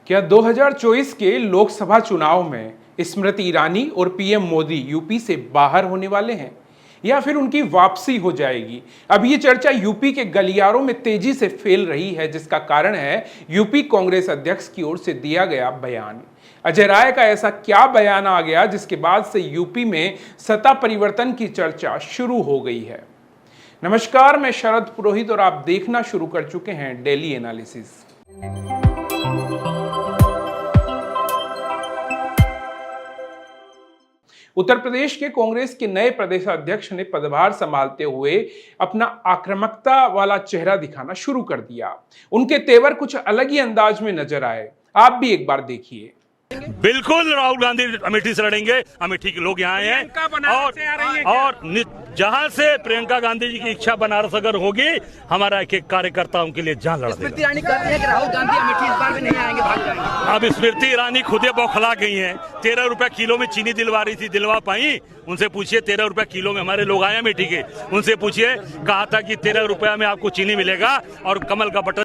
क्या 2024 के लोकसभा चुनाव में स्मृति ईरानी और पीएम मोदी यूपी से बाहर होने वाले हैं या फिर उनकी वापसी हो जाएगी? अब ये चर्चा यूपी के गलियारों में तेजी से फैल रही है, जिसका कारण है यूपी कांग्रेस अध्यक्ष की ओर से दिया गया बयान। अजय राय का ऐसा क्या बयान आ गया जिसके बाद से यूपी में सत्ता परिवर्तन की चर्चा शुरू हो गई है? नमस्कार, मैं शरद पुरोहित और आप देखना शुरू कर चुके हैं डेली एनालिसिस। उत्तर प्रदेश के कांग्रेस के नए प्रदेशाध्यक्ष ने पदभार संभालते हुए अपना आक्रामकता वाला चेहरा दिखाना शुरू कर दिया। उनके तेवर कुछ अलग ही अंदाज में नजर आए। आप भी एक बार देखिए। बिल्कुल राहुल गांधी अमेठी से लड़ेंगे। अमेठी के लोग यहाँ हैं और जहाँ से प्रियंका गांधी जी की इच्छा बनारस अगर होगी, हमारा एक एक कार्यकर्ताओं के लिए जान लड़ देगा। स्मृति ईरानी कहती है कि राहुल गांधी अमेठी इस बार भी नहीं आएंगे, भाग जाएंगे। अब स्मृति ईरानी खुद ही बौखला गई हैं। 13 रुपए किलो में चीनी दिलवा रही थी, दिलवा पाई? उनसे पूछिए, 13 रुपए किलो में हमारे लोग आए अमेठी के, उनसे पूछिए, कहा था कि 13 रुपया में आपको चीनी मिलेगा और कमल का बटन।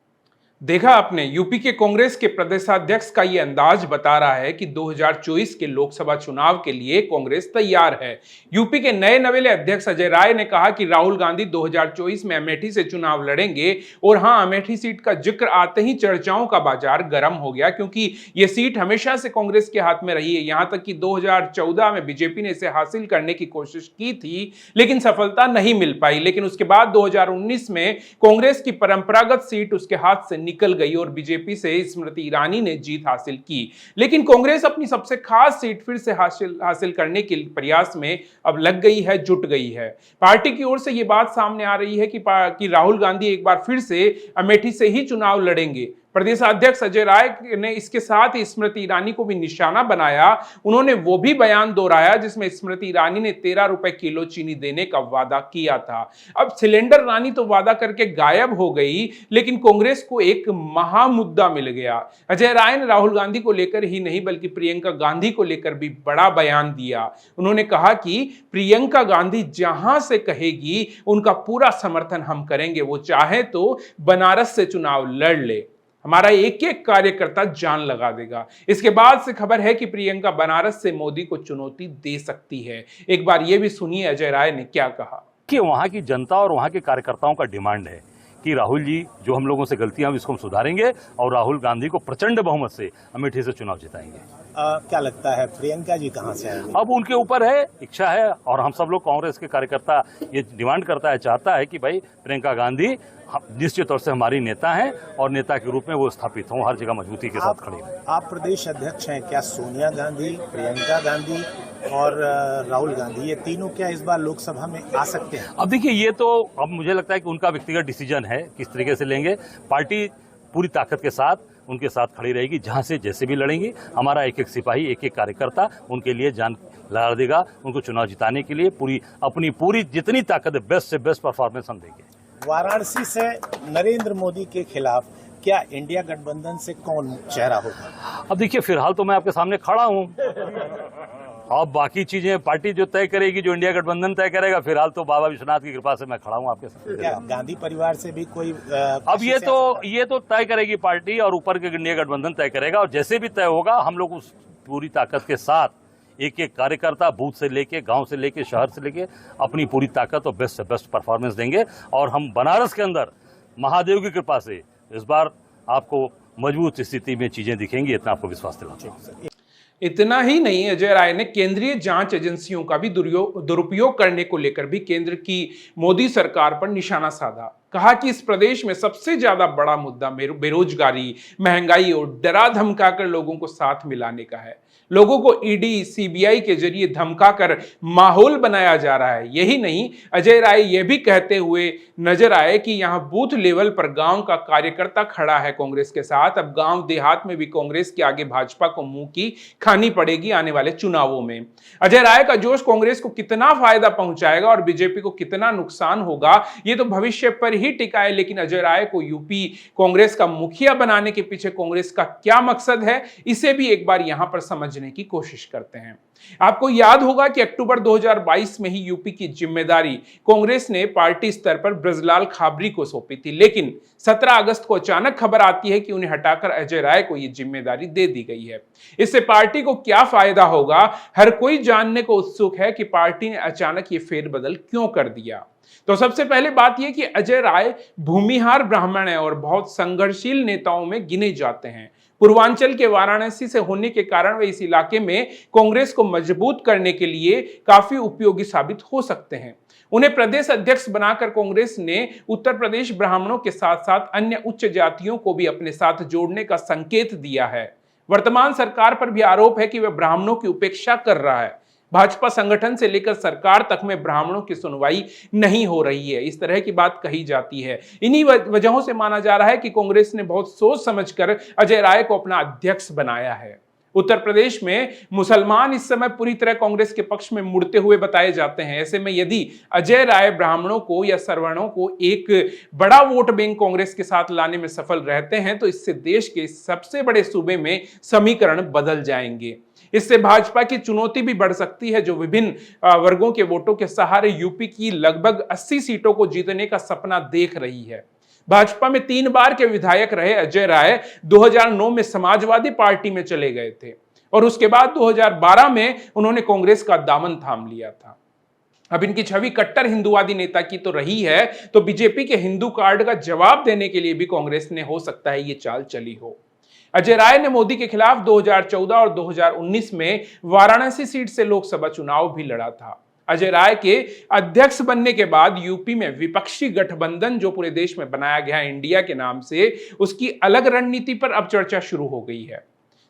देखा आपने, यूपी के कांग्रेस के प्रदेशाध्यक्ष का यह अंदाज बता रहा है कि 2024 के लोकसभा चुनाव के लिए कांग्रेस तैयार है। यूपी के नए नवेले अध्यक्ष अजय राय ने कहा कि राहुल गांधी 2024 में अमेठी से चुनाव लड़ेंगे। और हां, अमेठी सीट का जिक्र आते ही चर्चाओं का बाजार गर्म हो गया, क्योंकि यह सीट हमेशा से कांग्रेस के हाथ में रही है। यहां तक कि 2014 में बीजेपी ने इसे हासिल करने की कोशिश की थी, लेकिन सफलता नहीं मिल पाई। लेकिन उसके बाद 2019 में कांग्रेस की परंपरागत सीट उसके हाथ से निकल गई और बीजेपी से स्मृति ईरानी ने जीत हासिल की। लेकिन कांग्रेस अपनी सबसे खास सीट फिर से हासिल करने के प्रयास में अब लग गई है, जुट गई है। पार्टी की ओर से यह बात सामने आ रही है कि राहुल गांधी एक बार फिर से अमेठी से ही चुनाव लड़ेंगे। प्रदेशाध्यक्ष अजय राय ने इसके साथ ही स्मृति ईरानी को भी निशाना बनाया। उन्होंने वो भी बयान दोहराया जिसमें स्मृति ईरानी ने 13 रुपए किलो चीनी देने का वादा किया था। अब सिलेंडर रानी तो वादा करके गायब हो गई, लेकिन कांग्रेस को एक महामुद्दा मिल गया। अजय राय ने राहुल गांधी को लेकर ही नहीं बल्कि प्रियंका गांधी को लेकर भी बड़ा बयान दिया। उन्होंने कहा कि प्रियंका गांधी जहां से कहेगी उनका पूरा समर्थन हम करेंगे। वो चाहे तो बनारस से चुनाव लड़ ले, हमारा एक एक कार्यकर्ता जान लगा देगा। इसके बाद से खबर है कि प्रियंका बनारस से मोदी को चुनौती दे सकती है। एक बार यह भी सुनिए अजय राय ने क्या कहा। कि वहाँ की जनता और वहाँ के कार्यकर्ताओं का डिमांड है कि राहुल जी जो हम लोगों से गलतियां हुई इसको हम सुधारेंगे और राहुल गांधी को प्रचंड बहुमत से अमेठी से चुनाव जिताएंगे। क्या लगता है प्रियंका जी कहां से आएंगे? अब उनके ऊपर है, इच्छा है, और हम सब लोग कांग्रेस के कार्यकर्ता ये डिमांड करता है, चाहता है कि भाई प्रियंका गांधी निश्चित तौर से हमारी नेता हैं और नेता के रूप में वो स्थापित हों, हर जगह मजबूती के साथ खड़े हों। आप प्रदेश अध्यक्ष हैं, क्या सोनिया गांधी, प्रियंका गांधी और राहुल गांधी ये तीनों क्या इस बार लोकसभा में आ सकते हैं? अब देखिए, ये तो अब मुझे लगता है कि उनका व्यक्तिगत डिसीजन है किस तरीके से लेंगे। पार्टी पूरी ताकत के साथ उनके साथ खड़ी रहेगी, जहां से जैसे भी लड़ेंगी। हमारा एक एक सिपाही, एक एक कार्यकर्ता उनके लिए जान लगा देगा। उनको चुनाव जिताने के लिए अपनी पूरी जितनी ताकत है, बेस्ट से बेस्ट परफॉर्मेंस हम देंगे। वाराणसी से नरेंद्र मोदी के खिलाफ क्या इंडिया गठबंधन से कौन चेहरा होगा? अब देखिए, फिलहाल तो मैं आपके सामने खड़ा हूं। अब बाकी चीजें पार्टी जो तय करेगी, जो इंडिया गठबंधन तय करेगा। फिलहाल तो बाबा विश्वनाथ की कृपा से मैं खड़ा हूं आपके साथ। क्या गांधी परिवार से भी कोई अब ये तो तय करेगी पार्टी और ऊपर के इंडिया गठबंधन तय करेगा। और जैसे भी तय होगा, हम लोग उस पूरी ताकत के साथ एक एक कार्यकर्ता बूथ से लेके, गांव से लेके, शहर से लेके अपनी पूरी ताकत और बेस्ट से बेस्ट परफॉर्मेंस देंगे। और हम बनारस के अंदर महादेव की कृपा से इस बार आपको मजबूत स्थिति में चीजें दिखेंगी, इतना आपको विश्वास दिलाता हूं। इतना ही नहीं, अजय राय ने केंद्रीय जांच एजेंसियों का भी दुरुपयोग करने को लेकर भी केंद्र की मोदी सरकार पर निशाना साधा। कहा कि इस प्रदेश में सबसे ज्यादा बड़ा मुद्दा बेरोजगारी, महंगाई और डरा धमकाकर लोगों को साथ मिलाने का है। लोगों को ईडी, सीबीआई के जरिए धमकाकर माहौल बनाया जा रहा है। यही नहीं, अजय राय यह भी कहते हुए नजर आए कि यहां बूथ लेवल पर गांव का कार्यकर्ता खड़ा है कांग्रेस के साथ। अब गांव देहात में भी कांग्रेस के आगे भाजपा को मुंह की खानी पड़ेगी आने वाले चुनावों में। अजय राय का जोश कांग्रेस को कितना फायदा पहुंचाएगा और बीजेपी को कितना नुकसान होगा, ये तो भविष्य पर ही टिका है, लेकिन अजय राय को यूपी कांग्रेस का मुखिया बनाने के पीछे कांग्रेस का क्या मकसद है, इसे भी एक बार यहां पर समझने की कोशिश करते हैं। आपको याद होगा कि अक्टूबर 2022 में ही यूपी की जिम्मेदारी कांग्रेस ने पार्टी स्तर पर ब्रजलाल खाबरी को सौंपी थी, लेकिन 17 अगस्त को अचानक खबर आती है कि उन्हें हटाकर अजय राय को यह जिम्मेदारी दे दी गई है। इससे पार्टी को क्या फायदा होगा, हर कोई जानने को उत्सुक है कि पार्टी ने अचानक ये फेरबदल क्यों कर दिया। तो सबसे पहले बात यह कि अजय राय भूमिहार ब्राह्मण है और बहुत संघर्षशील नेताओं में गिने जाते हैं। पूर्वांचल के वाराणसी से होने के कारण वे इस इलाके में कांग्रेस को मजबूत करने के लिए काफी उपयोगी साबित हो सकते हैं। उन्हें प्रदेश अध्यक्ष बनाकर कांग्रेस ने उत्तर प्रदेश ब्राह्मणों के साथ साथ अन्य उच्च जातियों को भी अपने साथ जोड़ने का संकेत दिया है। वर्तमान सरकार पर भी आरोप है कि वह ब्राह्मणों की उपेक्षा कर रहा है। भाजपा संगठन से लेकर सरकार तक में ब्राह्मणों की सुनवाई नहीं हो रही है, इस तरह की बात कही जाती है। इन्हीं वजहों से माना जा रहा है कि कांग्रेस ने बहुत सोच समझकर अजय राय को अपना अध्यक्ष बनाया है। उत्तर प्रदेश में मुसलमान इस समय पूरी तरह कांग्रेस के पक्ष में मुड़ते हुए बताए जाते हैं। ऐसे में यदि अजय राय ब्राह्मणों को या सवर्णों को एक बड़ा वोट बैंक कांग्रेस के साथ लाने में सफल रहते हैं तो इससे देश के सबसे बड़े सूबे में समीकरण बदल जाएंगे। इससे भाजपा की चुनौती भी बढ़ सकती है, जो विभिन्न वर्गों के वोटों के सहारे यूपी की लगभग 80 सीटों को जीतने का सपना देख रही है। भाजपा में 3 बार के विधायक रहे अजय राय 2009 में समाजवादी पार्टी में चले गए थे और उसके बाद 2012 में उन्होंने कांग्रेस का दामन थाम लिया था। अब इनकी छवि कट्टर हिंदुवादी नेता की तो रही है, तो बीजेपी के हिंदू कार्ड का जवाब देने के लिए भी कांग्रेस ने हो सकता है ये चाल चली हो। अजय राय ने मोदी के खिलाफ 2014 और 2019 में वाराणसी सीट से लोकसभा चुनाव भी लड़ा था। अजय राय के अध्यक्ष बनने के बाद यूपी में विपक्षी गठबंधन जो पूरे देश में बनाया गया इंडिया के नाम से, उसकी अलग रणनीति पर अब चर्चा शुरू हो गई है।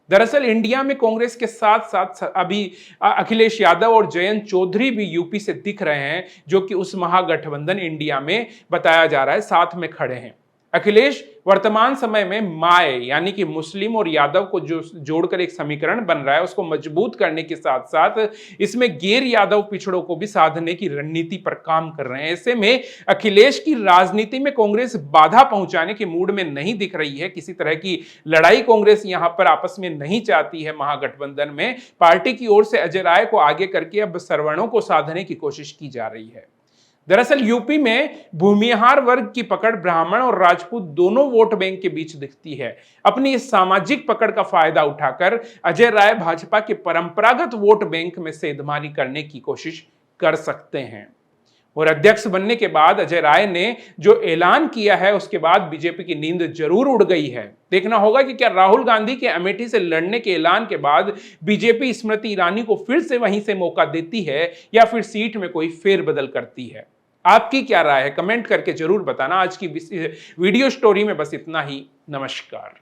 दरअसल इंडिया में कांग्रेस के साथ साथ अभी अखिलेश यादव और जयंत चौधरी भी यूपी से दिख रहे हैं, जो कि उस महागठबंधन इंडिया में बताया जा रहा है साथ में खड़े हैं। अखिलेश वर्तमान समय में माय यानी कि मुस्लिम और यादव को जो जोड़कर एक समीकरण बन रहा है, उसको मजबूत करने के साथ साथ इसमें गैर यादव पिछड़ों को भी साधने की रणनीति पर काम कर रहे हैं। ऐसे में अखिलेश की राजनीति में कांग्रेस बाधा पहुंचाने के मूड में नहीं दिख रही है। किसी तरह की लड़ाई कांग्रेस यहां पर आपस में नहीं चाहती है। महागठबंधन में पार्टी की ओर से अजय राय को आगे करके अब सवर्णों को साधने की कोशिश की जा रही है। दरअसल यूपी में भूमिहार वर्ग की पकड़ ब्राह्मण और राजपूत दोनों वोट बैंक के बीच दिखती है। अपनी इस सामाजिक पकड़ का फायदा उठाकर अजय राय भाजपा के परंपरागत वोट बैंक में सेंधमारी करने की कोशिश कर सकते हैं। और अध्यक्ष बनने के बाद अजय राय ने जो ऐलान किया है, उसके बाद बीजेपी की नींद जरूर उड़ गई है। देखना होगा कि क्या राहुल गांधी के अमेठी से लड़ने के ऐलान के बाद बीजेपी स्मृति ईरानी को फिर से वहीं से मौका देती है या फिर सीट में कोई फेरबदल करती है। आपकी क्या राय है, कमेंट करके जरूर बताना। आज की वीडियो स्टोरी में बस इतना ही। नमस्कार।